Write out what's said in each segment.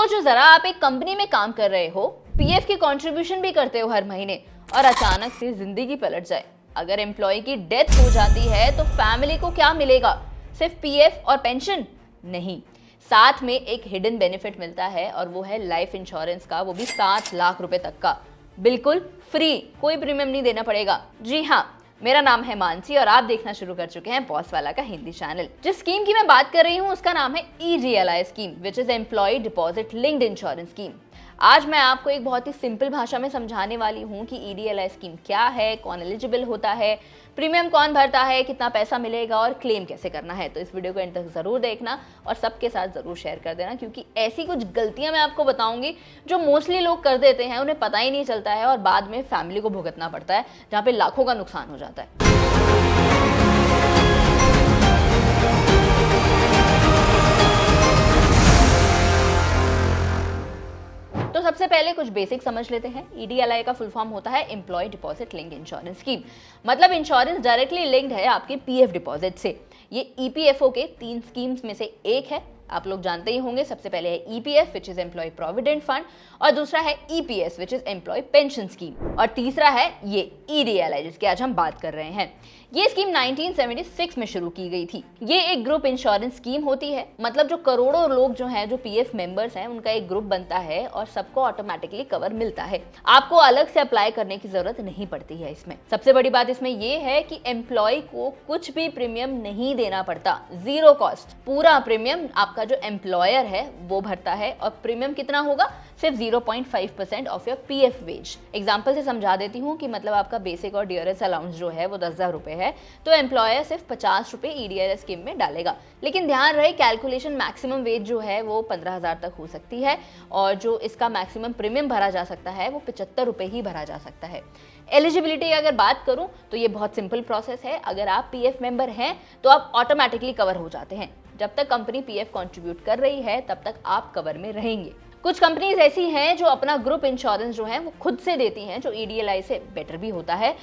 सोचो जरा, आप एक कंपनी में काम कर रहे हो, पीएफ की कंट्रीब्यूशन भी करते हो हर महीने, और अचानक से जिंदगी पलट जाए। अगर एम्प्लॉय की डेथ हो जाती है तो फैमिली को क्या मिलेगा? सिर्फ पीएफ और पेंशन? नहीं, साथ में एक हिडन बेनिफिट मिलता है और वो है लाइफ इंश्योरेंस का, वो भी 7 लाख रुपए तक का, बिल्कुल फ्री, कोई प्रीमियम नहीं देना पड़ेगा। जी हाँ, मेरा नाम है मानसी और आप देखना शुरू कर चुके हैं बॉस वाला का हिंदी चैनल। जिस स्कीम की मैं बात कर रही हूँ उसका नाम है EDLI scheme, which is employ deposit linked insurance scheme. आज मैं आपको एक बहुत ही सिंपल भाषा में समझाने वाली हूँ कि EDLI स्कीम क्या है, कौन एलिजिबल होता है, प्रीमियम कौन भरता है, कितना पैसा मिलेगा और क्लेम कैसे करना है। तो इस वीडियो को एंड तक जरूर देखना और सबके साथ जरूर शेयर कर देना, क्योंकि ऐसी कुछ गलतियां मैं आपको बताऊंगी जो मोस्टली लोग कर देते हैं, उन्हें पता ही नहीं चलता है और बाद में फैमिली को भुगतना पड़ता है, जहाँ पे लाखों का नुकसान हो जाता है। तो सबसे पहले कुछ बेसिक समझ लेते हैं। EDLI का फुल फॉर्म होता है employ deposit linked insurance scheme. मतलब इंश्योरेंस डायरेक्टली लिंक्ड है आपके पीएफ डिपॉजिट से। ये EPFO के 3 स्कीम्स में से एक है, आप लोग जानते ही होंगे। सबसे पहले है EPF which is employ provident fund, और दूसरा है EPS which is employ pension scheme, और तीसरा है ये EDLI जिसकी आज हम बात कर रहे हैं। ये स्कीम 1976 में शुरू की गई थी। ये एक ग्रुप इंश्योरेंस स्कीम होती है, मतलब जो करोड़ों लोग जो हैं, जो पीएफ मेंबर्स हैं, उनका एक ग्रुप बनता है और सबको ऑटोमेटिकली कवर मिलता है। आपको अलग से अप्लाई करने की जरूरत नहीं पड़ती है इसमें। सबसे बड़ी बात इसमें ये है कि एम्प्लॉय को कुछ भी प्रीमियम नहीं देना पड़ता, जीरो कॉस्ट। पूरा प्रीमियम आपका जो एम्प्लॉयर है वो भरता है, और प्रीमियम कितना होगा? सिर्फ 0.5% of your PF wage. Example से समझा देती हूँ कि मतलब आपका बेसिक और डियरेस्ट अलाउंस जो है वो 10,000 रुपए है, तो एम्प्लॉयर सिर्फ 50 रुपए EDLI स्कीम में डालेगा। लेकिन ध्यान रहे, कैलकुलेशन मैक्सिमम वेज जो है वो 15,000 तक हो सकती है, और जो इसका मैक्सिमम प्रीमियम भरा जा सकता है वो 75 रुपए ही भरा जा सकता है। एलिजिबिलिटी की अगर बात करूं तो ये बहुत सिंपल प्रोसेस है। अगर आप पीएफ मेंबर हैं तो आप ऑटोमेटिकली कवर हो जाते हैं। जब तक कंपनी पीएफ कंट्रीब्यूट कर रही है तब तक आप कवर में रहेंगे। कुछ कंपनीज ऐसी हैं जो अपना ग्रुप इंश्योरेंस जो है वो खुद से देती हैं, जो EDLI से बेटर भी होता है।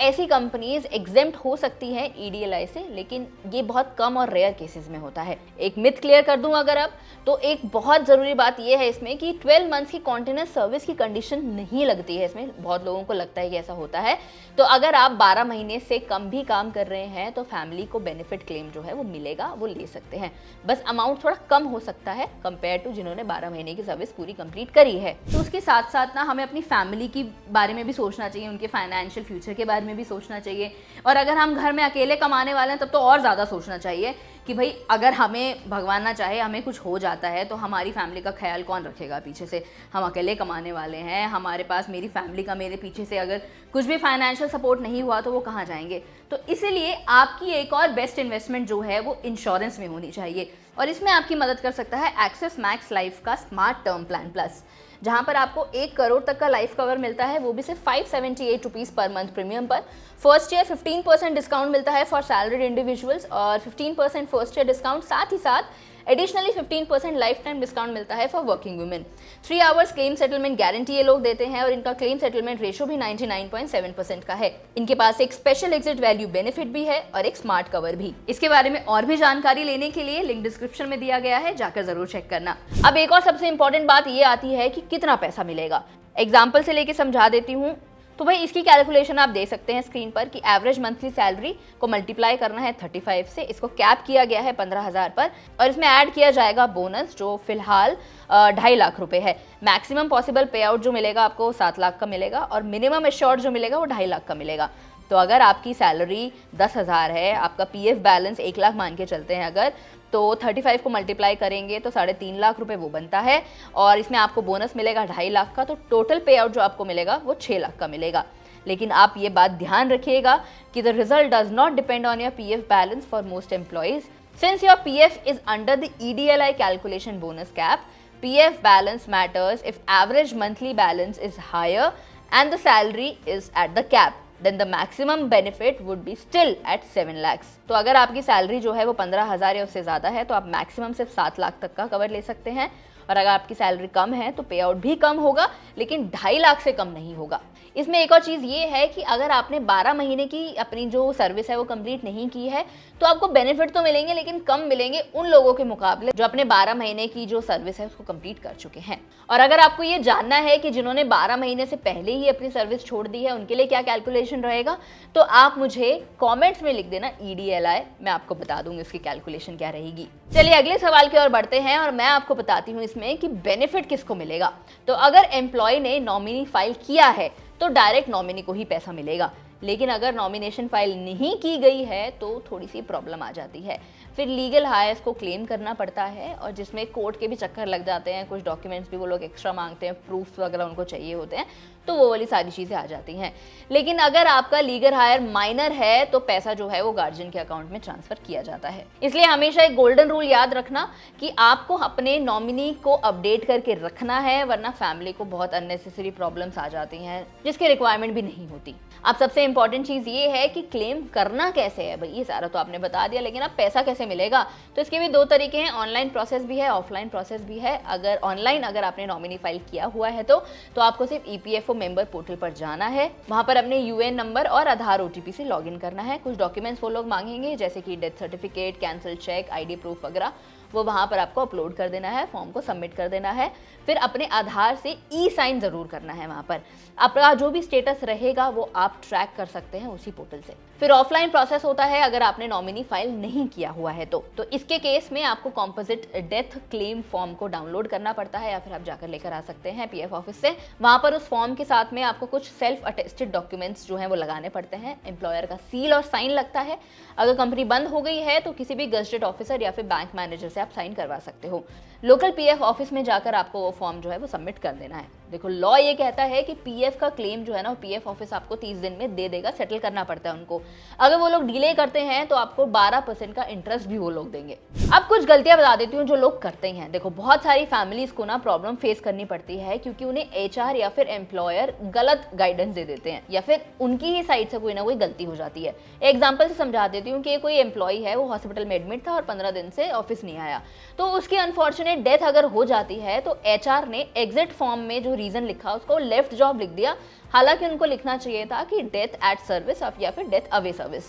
ऐसी कंपनीज एग्जेम्प्ट हो सकती हैं EDLI से, लेकिन ये बहुत कम और रेयर केसेस में होता है। एक मिथ क्लियर कर दूं अगर अब, तो एक बहुत जरूरी बात यह है इसमें कि 12 मंथ्स की कॉन्टिन्यूस सर्विस की कंडीशन नहीं लगती है इसमें। बहुत लोगों को लगता है कि ऐसा होता है। तो अगर आप 12 महीने से कम भी काम कर रहे हैं तो फैमिली को बेनिफिट क्लेम जो है वो मिलेगा, वो ले सकते हैं। बस अमाउंट थोड़ा कम हो सकता है कंपेयर टू जिन्होंने 12 महीने की सर्विस पूरी कंप्लीट करी है। तो उसके साथ साथ ना हमें अपनी फैमिली के बारे में भी सोचना चाहिए, उनके फाइनेंशियल फ्यूचर के बारे में भी सोचना चाहिए। और अगर हम घर में अकेले कमाने वाले हैं तब तो और ज़्यादा सोचना चाहिए कि भाई अगर हमें भगवान ना चाहे हमें कुछ हो जाता है तो हमारी फैमिली का ख्याल कौन रखेगा पीछे से। हम अकेले कमाने वाले हैं, हमारे पास मेरी फैमिली का मेरे पीछे से अगर कुछ भी फाइनेंशियल सपोर्ट नहीं हुआ तो वो कहाँ जाएंगे। तो इसीलिए आपकी एक और बेस्ट इन्वेस्टमेंट जो है वो इंश्योरेंस में होनी चाहिए, और इसमें आपकी मदद कर सकता है एक्सिस मैक्स लाइफ का स्मार्ट टर्म प्लान प्लस, जहां पर आपको 1 करोड़ तक का लाइफ कवर मिलता है, वो भी सिर्फ 578 रुपीज़ पर मंथ प्रीमियम पर। फर्स्ट ईयर 15% डिस्काउंट मिलता है फॉर सैलरीड इंडिविजुअल्स, और 15% फर्स्ट ईयर डिस्काउंट, साथ ही साथ एडिशनली 15% लाइफ टाइम डिस्काउंट मिलता है for working women. 3 hours claim settlement guarantee ये लोग देते हैं, और इनका क्लेम सेटलमेंट रेशो भी 99.7% का है। इनके पास एक स्पेशल एग्जिट वैल्यू बेनिफिट भी है और एक स्मार्ट कवर भी। इसके बारे में और भी जानकारी लेने के लिए लिंक डिस्क्रिप्शन में दिया गया है, जाकर जरूर चेक करना। अब एक और सबसे इंपॉर्टेंट बात ये आती है कि कितना पैसा मिलेगा। एग्जाम्पल से लेके समझा देती हूँ। तो भाई इसकी कैलकुलेशन आप दे सकते हैं स्क्रीन पर कि एवरेज मंथली सैलरी को मल्टीप्लाई करना है 35 से, इसको कैप किया गया है 15,000 पर, और इसमें ऐड किया जाएगा बोनस जो फिलहाल 2.5 लाख रुपए है। मैक्सिमम पॉसिबल पे आउट जो मिलेगा आपको 7 लाख का मिलेगा, और मिनिमम एश्योर्ड जो मिलेगा वो 2.5 लाख का मिलेगा। तो अगर आपकी सैलरी 10,000 है, आपका पीएफ बैलेंस 1 लाख मान के चलते हैं अगर, तो 35 को मल्टीप्लाई करेंगे तो 3.5 लाख रुपए वो बनता है, और इसमें आपको बोनस मिलेगा 2.5 लाख का, तो टोटल पे आउट जो आपको मिलेगा वो 6 लाख का मिलेगा। लेकिन आप ये बात ध्यान रखिएगा कि the result does not depend on your PF balance for most employees. Since your PF is under the EDLI calculation bonus cap, PF balance matters if average monthly balance is higher and the salary is at the cap, then the maximum benefit would be still at 7 lakhs. तो अगर आपकी salary जो है वो 15,000 या उससे ज़्यादा है तो आप मैक्सिमम सिर्फ 7 लाख तक का कवर ले सकते हैं, और अगर आपकी सैलरी कम है तो पे आउट भी कम होगा, लेकिन 2.5 लाख से कम नहीं होगा। इसमें एक और चीज़ ये है कि अगर आपने 12 महीने की अपनी जो सर्विस है वो कंप्लीट नहीं की है तो आपको बेनिफिट तो मिलेंगे, लेकिन कम मिलेंगे उन लोगों के मुकाबले जो अपने 12 महीने की जो सर्विस है उसको कंप्लीट कर चुके हैं। और अगर आपको ये जानना है कि जिन्होंने 12 महीने से पहले ही अपनी सर्विस छोड़ दी है उनके लिए क्या कैलकुलेशन रहेगा, तो आप मुझे कॉमेंट्स में लिख देना EDLI, मैं आपको बता दूंगी उसकी कैलकुलेशन क्या रहेगी। चलिए अगले सवाल की ओर बढ़ते हैं और मैं आपको बताती हूँ इसमें कि बेनिफिट किसको मिलेगा। तो अगर एम्प्लॉय ने नॉमिनी फाइल किया है तो डायरेक्ट नॉमिनी को ही पैसा मिलेगा, लेकिन अगर नॉमिनेशन फाइल नहीं की गई है तो थोड़ी सी प्रॉब्लम आ जाती है। फिर लीगल हायर्स को क्लेम करना पड़ता है और जिसमें कोर्ट के भी चक्कर लग जाते हैं, कुछ डॉक्यूमेंट्स भी वो लोग एक्स्ट्रा मांगते हैं, प्रूफ वगैरह उनको चाहिए होते हैं, तो वो वाली सारी चीज़ें आ जाती हैं। लेकिन अगर आपका लीगल हायर माइनर है तो पैसा जो है वो गार्जियन के अकाउंट में ट्रांसफर किया जाता है। इसलिए हमेशा एक गोल्डन रूल याद रखना कि आपको अपने नॉमिनी को अपडेट करके रखना है, वरना फैमिली को बहुत अननेसेसरी प्रॉब्लम्स आ जाती हैं जिसकी रिक्वायरमेंट भी नहीं होती। अब सबसे इंपॉर्टेंट चीज़ ये है कि क्लेम करना कैसे है। भाई ये सारा तो आपने बता दिया, लेकिन अब पैसा कैसे मिलेगा, तो इसके भी 2 तरीके हैं, ऑनलाइन प्रोसेस भी है, ऑफलाइन प्रोसेस भी है। अगर ऑनलाइन अगर आपने नॉमिनी फाइल किया हुआ है तो आपको सिर्फ EPFO मेंबर पोर्टल पर जाना है, वहां पर अपने UN नंबर और आधार OTP से लॉगिन करना है। कुछ डॉक्यूमेंट्स वो लोग मांगेंगे जैसे कि death certificate, cancel cheque, ID proof वगैरह, वो वहां पर आपको अपलोड कर देना है, फॉर्म को सबमिट कर देना है। फिर अपने आधार से साइन जरूर करना है, वहां पर आपका जो भी स्टेटस रहेगा वो आप ट्रैक कर सकते हैं उसी पोर्टल से। फिर ऑफलाइन प्रोसेस होता है अगर आपने नॉमिनी फाइल नहीं किया हुआ है तो इसके केस में आपको कॉम्पोजिट डेथ क्लेम फॉर्म को डाउनलोड करना पड़ता है, या फिर आप जाकर लेकर आ सकते हैं PF ऑफिस से। वहां पर उस फॉर्म के साथ में आपको कुछ सेल्फ अटेस्टेड डॉक्यूमेंट्स जो है वो लगाने पड़ते हैं। एम्प्लॉयर का सील और साइन लगता है। अगर कंपनी बंद हो गई है तो किसी भी गजेटेड ऑफिसर या फिर बैंक मैनेजर से आप साइन करवा सकते हो। लोकल PF ऑफिस में जाकर आपको वो फॉर्म जो है वो सबमिट कर देना है। देखो लॉ ये कहता है कि PF का क्लेम जो है ना PF ऑफिस आपको 30 दिन में दे देगा, सेटल करना पड़ता है उनको। अगर वो लोग डिले करते हैं तो आपको 12% का इंटरेस्ट भी वो लोग देंगे। अब कुछ गलतियां बता देती हूँ जो लोग करते हैं। देखो बहुत सारी फैमिलीज को ना प्रॉब्लम फेस करनी पड़ती है क्योंकि उन्हें HR या फिर एम्प्लॉयर गलत गाइडेंस दे देते हैं, या फिर उनकी ही साइड से कोई ना कोई गलती हो जाती है। एग्जाम्पल से समझा देती हूँ कि कोई एम्प्लॉय है, वो हॉस्पिटल में एडमिट था और 15 दिन से ऑफिस नहीं आया, तो उसकी अनफॉर्चुनेट डेथ अगर हो जाती है तो HR ने एग्जिट फॉर्म में जो रीजन लिखा उसको लेफ्ट जॉब लिख दिया, हालांकि उनको लिखना चाहिए था कि डेथ एट सर्विस या फिर डेथ अवे सर्विस।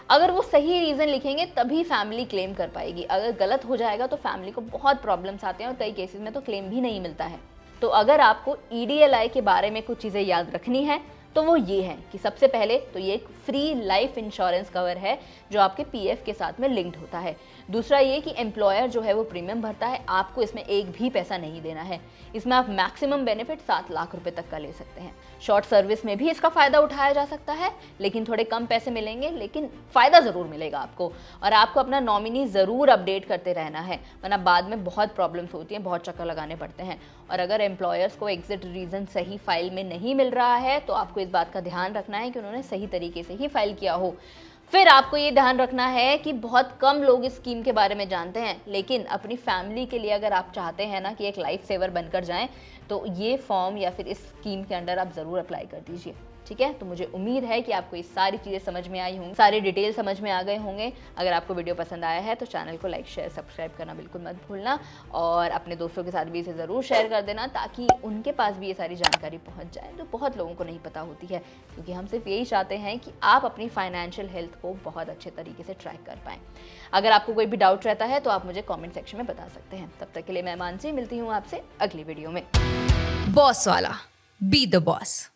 अगर वो सही रीजन लिखेंगे तभी फैमिली क्लेम कर पाएगी। अगर गलत हो जाएगा तो फैमिली को बहुत प्रॉब्लम्स आते हैं और कई केसेस में तो क्लेम भी नहीं मिलता है। तो अगर आपको EDLI के बारे में कुछ चीज़ें याद रखनी है तो वो ये है कि सबसे पहले तो ये एक फ्री लाइफ इंश्योरेंस कवर है जो आपके PF के साथ में लिंक्ड होता है। दूसरा ये कि एम्प्लॉयर जो है वो प्रीमियम भरता है, आपको इसमें एक भी पैसा नहीं देना है। इसमें आप मैक्सिमम बेनिफिट 7 लाख रुपए तक का ले सकते हैं। शॉर्ट सर्विस में भी इसका फायदा उठाया जा सकता है, लेकिन थोड़े कम पैसे मिलेंगे, लेकिन फायदा जरूर मिलेगा आपको। और आपको अपना नॉमिनी जरूर अपडेट करते रहना है, वरना बाद में बहुत प्रॉब्लम्स होती हैं, बहुत चक्कर लगाने पड़ते हैं। और अगर एम्प्लॉयर्स को एग्जिट रीजन सही फाइल में नहीं मिल रहा है तो आपको इस बात का ध्यान रखना है कि उन्होंने सही तरीके से ही फाइल किया हो। फिर आपको ये ध्यान रखना है कि बहुत कम लोग इस स्कीम के बारे में जानते हैं, लेकिन अपनी फैमिली के लिए अगर आप चाहते हैं ना कि एक लाइफ सेवर बनकर जाएं तो ये फॉर्म या फिर इस स्कीम के अंडर आप ज़रूर अप्लाई कर दीजिए। ठीक है, तो मुझे उम्मीद है कि आपको ये सारी चीज़ें समझ में आई होंगी, सारे डिटेल समझ में आ गए होंगे। अगर आपको वीडियो पसंद आया है तो चैनल को लाइक शेयर सब्सक्राइब करना बिल्कुल मत भूलना, और अपने दोस्तों के साथ भी इसे ज़रूर शेयर कर देना ताकि उनके पास भी ये सारी जानकारी पहुंच जाए जो बहुत लोगों को नहीं पता होती है। क्योंकि हम सिर्फ यही चाहते हैं कि आप अपनी फाइनेंशियल हेल्थ को बहुत अच्छे तरीके से ट्रैक कर पाएँ। अगर आपको कोई भी डाउट रहता है तो आप मुझे कॉमेंट सेक्शन में बता सकते हैं। तब तक के लिए मैं मानसी मिलती हूँ आपसे अगली वीडियो में। बॉस वाला, बी द बॉस।